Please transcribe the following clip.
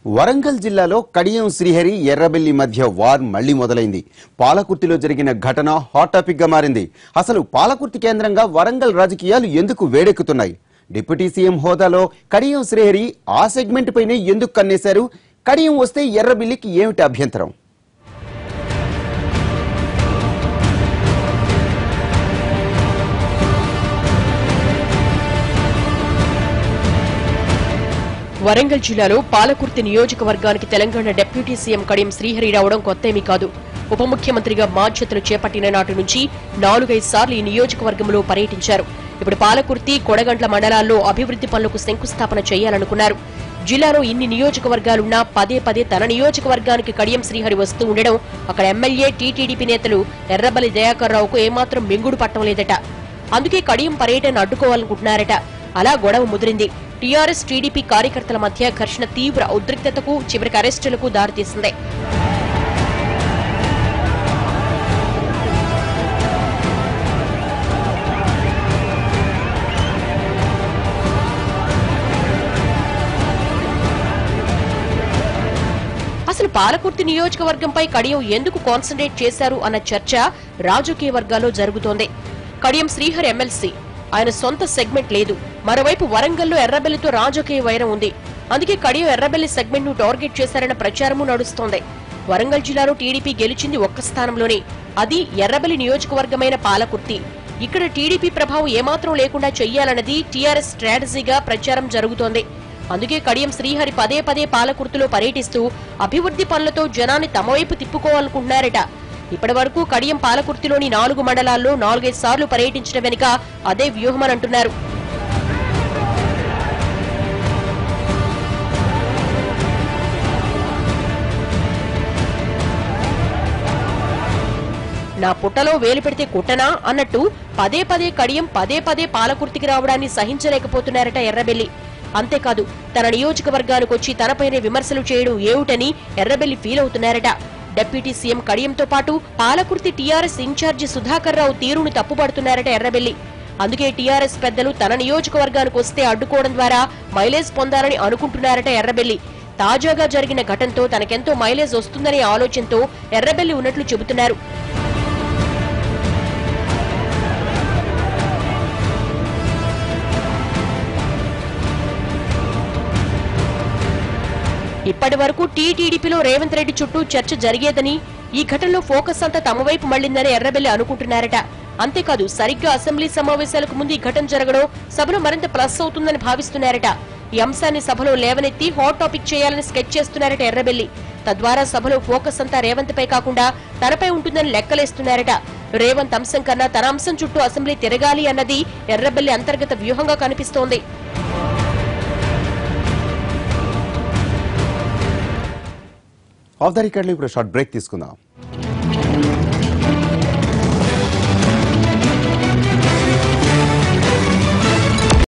వరంగల్ జిల్లాలో కడియం శ్రీహరి ఎర్రబెల్లి మధ్య వార్ మళ్లీ మొదలైంది. పాలకుర్తిలో జరిగిన ఘటన హాట్ టాపిక్ గా మారింది. అసలు పాలకుర్తి కేంద్రంగా వరంగల్ రాజకీయాలు ఎందుకు వేడెక్కుతున్నాయి? డిప్యూటీ సీఎం హోదాలో కడియం శ్రీహరి ఆ సెగ్మెంట్ పైనే ఎందుకు కన్నేశారు? కడియం వస్తే ఎర్రబెల్లికి ఏమిటి అభ్యంతరం? వరంగల్ జిల్లాలో పాలకుర్తి నియోజకవర్గానికి తెలంగాణ డిప్యూటీ సీఎం కడియం శ్రీహరి రావడం కొత్తేమీ కాదు. ఉప ముఖ్యమంత్రిగా బాధ్యతలు చేపట్టిన నాటి నుంచి 4-5 సార్లు ఈ నియోజకవర్గంలో పర్యటించారు. ఇప్పుడు పాలకుర్తి, కొడగండ్ల మండలాల్లో అభివృద్ధి పనులకు శంకుస్థాపన చేయాలనుకున్నారు. జిల్లాలో ఇన్ని నియోజకవర్గాలున్నా పదే తన నియోజకవర్గానికి కడియం శ్రీహరి వస్తూ ఉండడం అక్కడ ఎమ్మెల్యే, టీటీడీపీ నేతలు ఎర్రబెల్లి దయాకర్ రావుకు ఏమాత్రం మింగుడు పట్టం లేదట. అందుకే కడియం పర్యటన అడ్డుకోవాలనుకుంటున్నారట. అలా గొడవ ముదిరింది. టీఆర్ఎస్, టీడీపీ కార్యకర్తల మధ్య ఘర్షణ తీవ్ర ఉద్రిక్తతకు, చివరికి అరెస్టులకు దారితీసింది. అసలు పాలకుర్తి నియోజకవర్గంపై కడియం ఎందుకు కాన్సంట్రేట్ చేశారు అన్న చర్చ రాజకీయ వర్గాల్లో జరుగుతోంది. కడియం శ్రీహరి ఎమ్మెల్సీ, ఆయన సొంత సెగ్మెంట్ లేదు. మరోవైపు వరంగల్లో ఎర్రబెల్లితో రాజకీయ వైరం ఉంది. అందుకే కడియం ఎర్రబెల్లి సెగ్మెంట్ ను టార్గెట్ చేశారన్న ప్రచారమూ నడుస్తోంది. వరంగల్ జిల్లాలో టీడీపీ గెలిచింది ఒక్క స్థానంలోనే, అది ఎర్రబెల్లి నియోజకవర్గమైన పాలకుర్తి. ఇక్కడ టీడీపీ ప్రభావం ఏమాత్రం లేకుండా చెయ్యాలన్నది టీఆర్ఎస్ స్ట్రాటజీగా ప్రచారం జరుగుతోంది. అందుకే కడియం శ్రీహరి పదే పాలకుర్తిలో పర్యటిస్తూ అభివృద్ధి పనులతో జనాన్ని తమ వైపు తిప్పుకోవాలనుకుంటున్నారట. ఇప్పటి వరకు కడియం పాలకుర్తిలోని 4 మండలాల్లో 4-5 సార్లు పర్యటించడం వెనుక అదే వ్యూహమని అంటున్నారు. నా పుట్టలో వేలు పెడితే కుట్టనా అన్నట్టు పదే కడియం పదే పాలకుర్తికి రావడాన్ని సహించలేకపోతున్నారట ఎర్రబెల్లి. అంతేకాదు, తన నియోజకవర్గానికొచ్చి తనపైనే విమర్శలు చేయడం ఏమిటని ఎర్రబెల్లి ఫీల్ అవుతున్నారట. డిప్యూటీ సీఎం కడియంతో పాటు పాలకుర్తి టీఆర్ఎస్ ఇన్ఛార్జి సుధాకర్ రావు తీరును తప్పుపడుతున్నారట ఎర్రబెల్లి. అందుకే టీఆర్ఎస్ పెద్దలు తన నియోజకవర్గానికి వస్తే అడ్డుకోవడం ద్వారా మైలేజ్ పొందాలని అనుకుంటున్నారట ఎర్రబెల్లి. తాజాగా జరిగిన ఘటనతో తనకెంతో మైలేజ్ వస్తుందనే ఆలోచనతో ఎర్రబెల్లి ఉన్నట్లు చెబుతున్నారు. ఇప్పటి వరకు టీటీడీపీలో రేవంత్ రెడ్డి చుట్టూ చర్చ జరిగేదని, ఈ ఘటనలో ఫోకస్ అంతా తమ వైపు మళ్లిందని ఎర్రబెల్లి అనుకుంటున్నారట. అంతేకాదు, సరిగ్గా అసెంబ్లీ సమావేశాలకు ముందు ఈ ఘటన జరగడం సభలో మరింత ప్లస్ అవుతుందని భావిస్తున్నారట. ఈ అంశాన్ని సభలో లేవనెత్తి హాట్ టాపిక్ చేయాలని స్కెచ్ చేస్తున్నారట ఎర్రబెల్లి. తద్వారా సభలో ఫోకస్ అంతా రేవంత్ పై కాకుండా తనపై ఉంటుందని లెక్కలేస్తున్నారట. రేవంత్ అంశం కన్నా తన అంశం చుట్టూ అసెంబ్లీ తిరగాలి అన్నది ఎర్రబెల్లి అంతర్గత వ్యూహంగా కనిపిస్తోంది. ఆఫ్ ద రికార్డులో ఇప్పుడు షార్ట్ బ్రేక్ తీసుకుందాం.